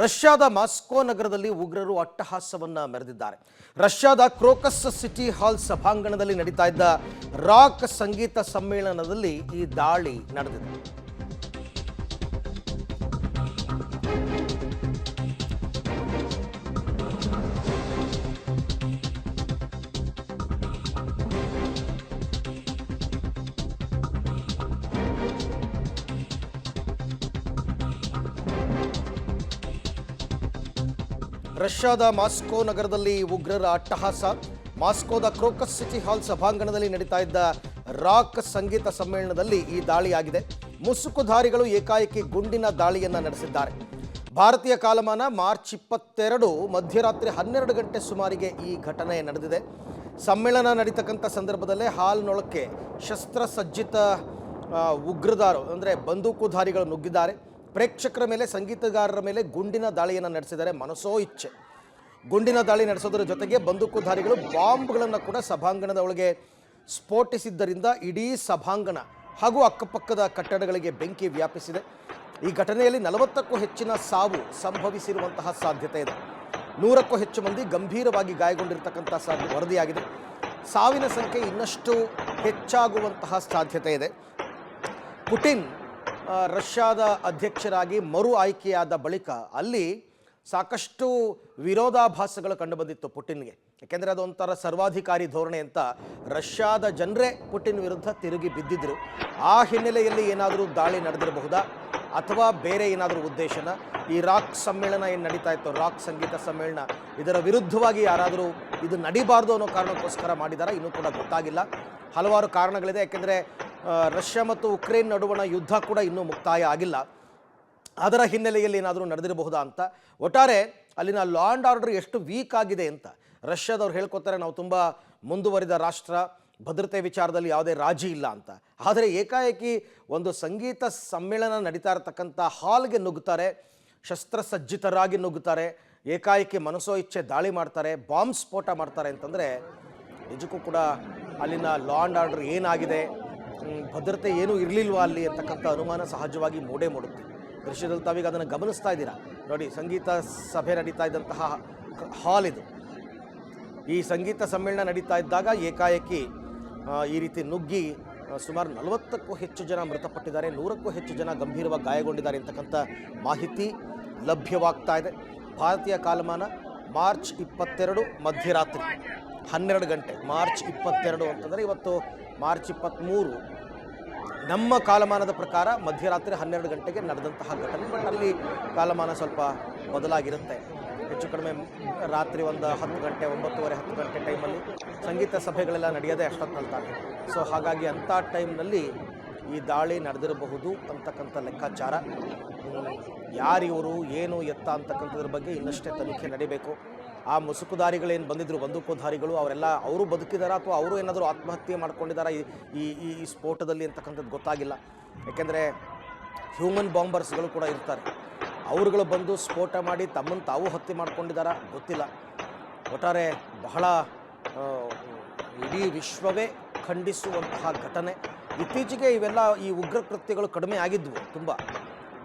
ರಷ್ಯಾದ ಮಾಸ್ಕೋ ನಗರದಲ್ಲಿ ಉಗ್ರರು ಅಟ್ಟಹಾಸವನ್ನ ಮೆರೆದಿದ್ದಾರೆ. ರಷ್ಯಾದ ಕ್ರೋಕಸ್ ಸಿಟಿ ಹಾಲ್ ಸಭಾಂಗಣದಲ್ಲಿ ನಡೀತಾ ಇದ್ದ ರಾಕ್ ಸಂಗೀತ ಸಮ್ಮೇಳನದಲ್ಲಿ ಈ ದಾಳಿ ನಡೆದಿದೆ. ರಷ್ಯಾದ ಮಾಸ್ಕೋ ನಗರದಲ್ಲಿ ಉಗ್ರರ ಅಟ್ಟಹಾಸ. ಮಾಸ್ಕೋದ ಕ್ರೋಕಸ್ ಸಿಟಿ ಹಾಲ್ ಸಭಾಂಗಣದಲ್ಲಿ ನಡೀತಾ ಇದ್ದ ರಾಕ್ ಸಂಗೀತ ಸಮ್ಮೇಳನದಲ್ಲಿ ಈ ದಾಳಿಯಾಗಿದೆ. ಮುಸುಕುಧಾರಿಗಳು ಏಕಾಏಕಿ ಗುಂಡಿನ ದಾಳಿಯನ್ನ ನಡೆಸಿದ್ದಾರೆ. ಭಾರತೀಯ ಕಾಲಮಾನ ಮಾರ್ಚ್ 22 ಮಧ್ಯರಾತ್ರಿ 12 ಗಂಟೆ ಸುಮಾರಿಗೆ ಈ ಘಟನೆ ನಡೆದಿದೆ. ಸಮ್ಮೇಳನ ನಡೀತಕ್ಕಂಥ ಸಂದರ್ಭದಲ್ಲೇ ಹಾಲ್ನೊಳಕ್ಕೆ ಶಸ್ತ್ರಸಜ್ಜಿತ ಉಗ್ರದಾರು ಅಂದರೆ ಬಂದೂಕುಧಾರಿಗಳು ನುಗ್ಗಿದ್ದಾರೆ. ಪ್ರೇಕ್ಷಕರ ಮೇಲೆ, ಸಂಗೀತಗಾರರ ಮೇಲೆ ಗುಂಡಿನ ದಾಳಿಯನ್ನು ನಡೆಸಿದ್ದಾರೆ. ಮನಸೋ ಇಚ್ಛೆ ಗುಂಡಿನ ದಾಳಿ ನಡೆಸೋದರ ಜೊತೆಗೆ ಬಂದೂಕುಧಾರಿಗಳು ಬಾಂಬ್ಗಳನ್ನು ಕೂಡ ಸಭಾಂಗಣದ ಒಳಗೆ ಸ್ಫೋಟಿಸಿದ್ದರಿಂದ ಇಡೀ ಸಭಾಂಗಣ ಹಾಗೂ ಅಕ್ಕಪಕ್ಕದ ಕಟ್ಟಡಗಳಿಗೆ ಬೆಂಕಿ ವ್ಯಾಪಿಸಿದೆ. ಈ ಘಟನೆಯಲ್ಲಿ 40ಕ್ಕೂ ಹೆಚ್ಚಿನ ಸಾವು ಸಂಭವಿಸಿರುವಂತಹ ಸಾಧ್ಯತೆ ಇದೆ. 100ಕ್ಕೂ ಹೆಚ್ಚು ಮಂದಿ ಗಂಭೀರವಾಗಿ ಗಾಯಗೊಂಡಿರ್ತಕ್ಕಂಥ ವರದಿಯಾಗಿದೆ. ಸಾವಿನ ಸಂಖ್ಯೆ ಇನ್ನಷ್ಟು ಹೆಚ್ಚಾಗುವಂತಹ ಸಾಧ್ಯತೆ ಇದೆ. ಪುಟಿನ್ ರಷ್ಯಾದ ಅಧ್ಯಕ್ಷರಾಗಿ ಮರು ಆಯ್ಕೆಯಾದ ಬಳಿಕ ಅಲ್ಲಿ ಸಾಕಷ್ಟು ವಿರೋಧಾಭಾಸಗಳು ಕಂಡುಬಂದಿತ್ತು ಪುಟಿನ್ಗೆ. ಯಾಕೆಂದರೆ ಅದೊಂಥರ ಸರ್ವಾಧಿಕಾರಿ ಧೋರಣೆ ಅಂತ ರಷ್ಯಾದ ಜನರೇ ಪುಟಿನ್ ವಿರುದ್ಧ ತಿರುಗಿ ಬಿದ್ದಿದ್ದರು. ಆ ಹಿನ್ನೆಲೆಯಲ್ಲಿ ಏನಾದರೂ ದಾಳಿ ನಡೆದಿರಬಹುದಾ ಅಥವಾ ಬೇರೆ ಏನಾದರೂ ಉದ್ದೇಶನ? ಈ ರಾಕ್ ಸಮ್ಮೇಳನ ಏನು ನಡೀತಾ ಇತ್ತು, ರಾಕ್ ಸಂಗೀತ ಸಮ್ಮೇಳನ, ಇದರ ವಿರುದ್ಧವಾಗಿ ಯಾರಾದರೂ ಇದು ನಡಿಬಾರ್ದು ಅನ್ನೋ ಕಾರಣಕ್ಕೋಸ್ಕರ ಮಾಡಿದಾರಾ? ಇನ್ನೂ ಕೂಡ ಗೊತ್ತಾಗಿಲ್ಲ. ಹಲವಾರು ಕಾರಣಗಳಿದೆ. ಯಾಕೆಂದರೆ ರಷ್ಯಾ ಮತ್ತು ಉಕ್ರೇನ್ ನಡುವಣ ಯುದ್ಧ ಕೂಡ ಇನ್ನೂ ಮುಕ್ತಾಯ ಆಗಿಲ್ಲ. ಅದರ ಹಿನ್ನೆಲೆಯಲ್ಲಿ ಏನಾದರೂ ನಡೆದಿರಬಹುದಾ ಅಂತ. ಒಟ್ಟಾರೆ ಅಲ್ಲಿನ ಲಾ ಆ್ಯಂಡ್ ಆರ್ಡರ್ ಎಷ್ಟು ವೀಕ್ ಆಗಿದೆ ಅಂತ ರಷ್ಯಾದವ್ರು ಹೇಳ್ಕೊತಾರೆ. ನಾವು ತುಂಬ ಮುಂದುವರಿದ ರಾಷ್ಟ್ರ, ಭದ್ರತೆ ವಿಚಾರದಲ್ಲಿ ಯಾವುದೇ ರಾಜಿ ಇಲ್ಲ ಅಂತ. ಆದರೆ ಏಕಾಏಕಿ ಒಂದು ಸಂಗೀತ ಸಮ್ಮೇಳನ ನಡೀತಾ ಇರತಕ್ಕಂಥ ಹಾಲ್ಗೆ ನುಗ್ಗುತ್ತಾರೆ, ಶಸ್ತ್ರಸಜ್ಜಿತರಾಗಿ ನುಗ್ಗುತ್ತಾರೆ, ಏಕಾಏಕಿ ಮನಸೋ ಇಚ್ಛೆ ದಾಳಿ ಮಾಡ್ತಾರೆ, ಬಾಂಬ್ ಸ್ಫೋಟ ಮಾಡ್ತಾರೆ ಅಂತಂದರೆ ನಿಜಕ್ಕೂ ಕೂಡ ಅಲ್ಲಿನ ಲಾ ಆ್ಯಂಡ್ ಆರ್ಡರ್ ಏನಾಗಿದೆ, ಭದ್ರತೆ ಏನೂ ಇರಲಿಲ್ವಾ ಅಲ್ಲಿ ಅಂತಕ್ಕಂಥ ಅನುಮಾನ ಸಹಜವಾಗಿ ಮೂಡೇ ಮೂಡುತ್ತೆ. ದೃಶ್ಯದಲ್ಲಿ ತಾವೀಗ ಅದನ್ನು ಗಮನಿಸ್ತಾ ಇದ್ದೀರಾ ನೋಡಿ. ಸಂಗೀತ ಸಭೆ ನಡೀತಾ ಇದ್ದಂತಹ ಹಾಲ್ ಇದು. ಈ ಸಂಗೀತ ಸಮ್ಮೇಳನ ನಡೀತಾ ಇದ್ದಾಗ ಏಕಾಏಕಿ ಈ ರೀತಿ ನುಗ್ಗಿ ಸುಮಾರು 40ಕ್ಕೂ ಹೆಚ್ಚು ಜನ ಮೃತಪಟ್ಟಿದ್ದಾರೆ, 100ಕ್ಕೂ ಹೆಚ್ಚು ಜನ ಗಂಭೀರವಾಗಿ ಗಾಯಗೊಂಡಿದ್ದಾರೆ ಅಂತಕ್ಕಂಥ ಮಾಹಿತಿ ಲಭ್ಯವಾಗ್ತಾ ಇದೆ. ಭಾರತೀಯ ಕಾಲಮಾನ ಮಾರ್ಚ್ 22 ಮಧ್ಯರಾತ್ರಿ 12 ಗಂಟೆ. ಮಾರ್ಚ್ 22 ಅಂತಂದರೆ ಇವತ್ತು ಮಾರ್ಚ್ 23 ನಮ್ಮ ಕಾಲಮಾನದ ಪ್ರಕಾರ ಮಧ್ಯರಾತ್ರಿ 12 ಗಂಟೆಗೆ ನಡೆದಂತಹ ಘಟನೆ. ಬಟ್ ಅಲ್ಲಿ ಕಾಲಮಾನ ಸ್ವಲ್ಪ ಬದಲಾಗಿರುತ್ತೆ. ಹೆಚ್ಚು ಕಡಿಮೆ ರಾತ್ರಿ ಒಂದು 10 ಗಂಟೆ, 9:30, 10 ಗಂಟೆ ಟೈಮಲ್ಲಿ ಸಂಗೀತ ಸಭೆಗಳೆಲ್ಲ ನಡೆಯೋದೇ ಅಷ್ಟೊತ್ತು ತಾನೆ. ಸೊ ಹಾಗಾಗಿ ಅಂಥ ಟೈಮ್ನಲ್ಲಿ ಈ ದಾಳಿ ನಡೆದಿರಬಹುದು ಅಂತಕ್ಕಂಥ ಲೆಕ್ಕಾಚಾರ. ಯಾರಿವರು, ಏನು ಎತ್ತ ಅಂತಕ್ಕಂಥದ್ರ ಬಗ್ಗೆ ಇನ್ನಷ್ಟೇ ತನಿಖೆ ನಡೀಬೇಕು. ಆ ಮುಸುಕುಧಾರಿಗಳೇನು ಬಂದಿದ್ದರು, ಬಂದೂಕುಧಾರಿಗಳು, ಅವರು ಬದುಕಿದಾರಾ ಅಥವಾ ಅವರು ಏನಾದರೂ ಆತ್ಮಹತ್ಯೆ ಮಾಡ್ಕೊಂಡಿದ್ದಾರಾ ಈ ಸ್ಫೋಟದಲ್ಲಿ ಅಂತಕ್ಕಂಥದ್ದು ಗೊತ್ತಾಗಿಲ್ಲ. ಯಾಕೆಂದರೆ ಹ್ಯೂಮನ್ ಬಾಂಬರ್ಸ್ಗಳು ಕೂಡ ಇರ್ತಾರೆ. ಅವರುಗಳು ಬಂದು ಸ್ಫೋಟ ಮಾಡಿ ತಮ್ಮನ್ನು ತಾವು ಹತ್ಯೆ ಮಾಡ್ಕೊಂಡಿದ್ದಾರಾ ಗೊತ್ತಿಲ್ಲ. ಒಟ್ಟಾರೆ ಬಹಳ ಇಡೀ ವಿಶ್ವವೇ ಖಂಡಿಸುವಂತಹ ಘಟನೆ. ಇತ್ತೀಚೆಗೆ ಈ ಉಗ್ರ ಕೃತ್ಯಗಳು ಕಡಿಮೆ ಆಗಿದ್ವು, ತುಂಬ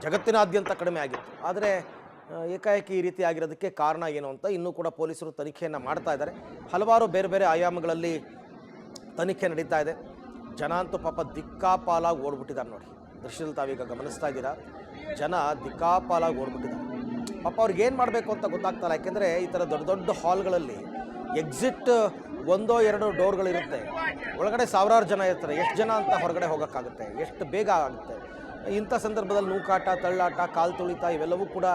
ಜಗತ್ತಿನಾದ್ಯಂತ ಕಡಿಮೆ ಆಗಿತ್ತು. ಆದರೆ ಏಕಾಏಕಿ ಈ ರೀತಿ ಆಗಿರೋದಕ್ಕೆ ಕಾರಣ ಏನು ಅಂತ ಇನ್ನೂ ಕೂಡ ಪೊಲೀಸರು ತನಿಖೆಯನ್ನು ಮಾಡ್ತಾ ಇದ್ದಾರೆ. ಹಲವಾರು ಬೇರೆ ಬೇರೆ ಆಯಾಮಗಳಲ್ಲಿ ತನಿಖೆ ನಡೀತಾ ಇದೆ. ಜನ ಅಂತೂ ಪಾಪ ದಿಕ್ಕಾಪಾಲಾಗಿ ಓಡ್ಬಿಟ್ಟಿದ್ದಾರೆ ನೋಡಿ. ದೃಶ್ಯದಲ್ಲಿ ತಾವೀಗ ಗಮನಿಸ್ತಾ ಇದ್ದೀರಾ, ಜನ ದಿಕ್ಕಾಪಾಲಾಗಿ ಓಡ್ಬಿಟ್ಟಿದ್ದಾರೆ. ಪಾಪ ಅವ್ರಿಗೆ ಏನು ಮಾಡಬೇಕು ಅಂತ ಗೊತ್ತಾಗ್ತಾಯಿಲ್ಲ. ಯಾಕೆಂದರೆ ಈ ಥರ ದೊಡ್ಡ ದೊಡ್ಡ ಹಾಲ್ಗಳಲ್ಲಿ ಎಕ್ಸಿಟ್ 1-2 ಡೋರ್ಗಳಿರುತ್ತೆ. ಒಳಗಡೆ ಸಾವಿರಾರು ಜನ ಇರ್ತಾರೆ. ಎಷ್ಟು ಜನ ಅಂತ ಹೊರಗಡೆ ಹೋಗೋಕ್ಕಾಗುತ್ತೆ? ಎಷ್ಟು ಬೇಗ ಆಗುತ್ತೆ? ಇಂಥ ಸಂದರ್ಭದಲ್ಲಿ ನೂಕಾಟ, ತಳ್ಳಾಟ, ಕಾಲು ತುಳಿತ ಇವೆಲ್ಲವೂ ಕೂಡ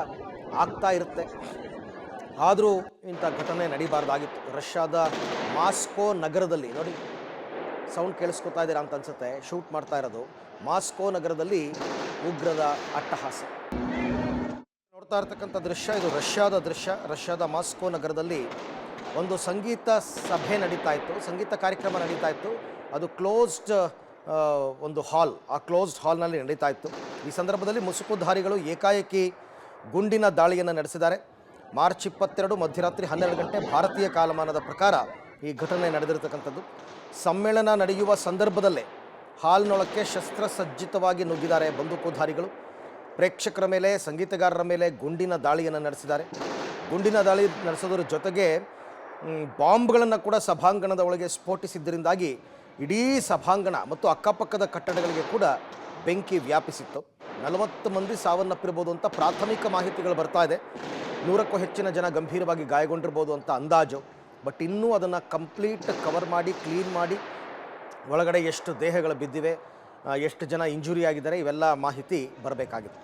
ಆಗ್ತಾ ಇರುತ್ತೆ. ಆದರೂ ಇಂಥ ಘಟನೆ ನಡೀಬಾರ್ದಾಗಿತ್ತು. ರಷ್ಯಾದ ಮಾಸ್ಕೋ ನಗರದಲ್ಲಿ ನೋಡಿ, ಸೌಂಡ್ ಕೇಳಿಸ್ಕೊತಾ ಇದ್ದೀರಾ ಅಂತ ಅನ್ಸುತ್ತೆ. ಶೂಟ್ ಮಾಡ್ತಾ ಇರೋದು ಮಾಸ್ಕೋ ನಗರದಲ್ಲಿ ಉಗ್ರದ ಅಟ್ಟಹಾಸ. ನೋಡ್ತಾ ಇರ್ತಕ್ಕಂಥ ದೃಶ್ಯ ಇದು ರಷ್ಯಾದ ದೃಶ್ಯ. ರಷ್ಯಾದ ಮಾಸ್ಕೋ ನಗರದಲ್ಲಿ ಒಂದು ಸಂಗೀತ ಸಭೆ ನಡೀತಾ ಇತ್ತು, ಸಂಗೀತ ಕಾರ್ಯಕ್ರಮ ನಡೀತಾ ಇತ್ತು. ಅದು ಕ್ಲೋಸ್ಡ್ ಒಂದು ಹಾಲ್, ಆ ಕ್ಲೋಸ್ಡ್ ಹಾಲ್ನಲ್ಲಿ ನಡೀತಾ ಇತ್ತು. ಈ ಸಂದರ್ಭದಲ್ಲಿ ಮುಸುಕುಧಾರಿಗಳು ಏಕಾಏಕಿ ಗುಂಡಿನ ದಾಳಿಯನ್ನು ನಡೆಸಿದ್ದಾರೆ. ಮಾರ್ಚ್ 22 ಮಧ್ಯರಾತ್ರಿ 12 ಗಂಟೆ ಭಾರತೀಯ ಕಾಲಮಾನದ ಪ್ರಕಾರ ಈ ಘಟನೆ ನಡೆದಿರತಕ್ಕಂಥದ್ದು. ಸಮ್ಮೇಳನ ನಡೆಯುವ ಸಂದರ್ಭದಲ್ಲೇ ಹಾಲ್ನೊಳಕ್ಕೆ ಶಸ್ತ್ರಸಜ್ಜಿತವಾಗಿ ನುಗ್ಗಿದ್ದಾರೆ ಬಂದೂಕುಧಾರಿಗಳು. ಪ್ರೇಕ್ಷಕರ ಮೇಲೆ, ಸಂಗೀತಗಾರರ ಮೇಲೆ ಗುಂಡಿನ ದಾಳಿಯನ್ನು ನಡೆಸಿದ್ದಾರೆ. ಗುಂಡಿನ ದಾಳಿ ನಡೆಸೋದ್ರ ಜೊತೆಗೆ ಬಾಂಬ್ಗಳನ್ನು ಕೂಡ ಸಭಾಂಗಣದ ಒಳಗೆ ಸ್ಫೋಟಿಸಿದ್ದರಿಂದಾಗಿ ಇಡೀ ಸಭಾಂಗಣ ಮತ್ತು ಅಕ್ಕಪಕ್ಕದ ಕಟ್ಟಡಗಳಿಗೆ ಕೂಡ ಬೆಂಕಿ ವ್ಯಾಪಿಸಿತ್ತು. 40 ಮಂದಿ ಸಾವನ್ನಪ್ಪಿರ್ಬೋದು ಅಂತ ಪ್ರಾಥಮಿಕ ಮಾಹಿತಿಗಳು ಬರ್ತಾ ಇದೆ. 100ಕ್ಕೂ ಹೆಚ್ಚಿನ ಜನ ಗಂಭೀರವಾಗಿ ಗಾಯಗೊಂಡಿರ್ಬೋದು ಅಂತ ಅಂದಾಜು. ಬಟ್ ಇನ್ನೂ ಅದನ್ನು ಕಂಪ್ಲೀಟ್ ಕವರ್ ಮಾಡಿ, ಕ್ಲೀನ್ ಮಾಡಿ, ಒಳಗಡೆ ಎಷ್ಟು ದೇಹಗಳು ಬಿದ್ದಿವೆ, ಎಷ್ಟು ಜನ ಇಂಜುರಿ ಆಗಿದ್ದಾರೆ, ಇವೆಲ್ಲ ಮಾಹಿತಿ ಬರಬೇಕಾಗಿದೆ.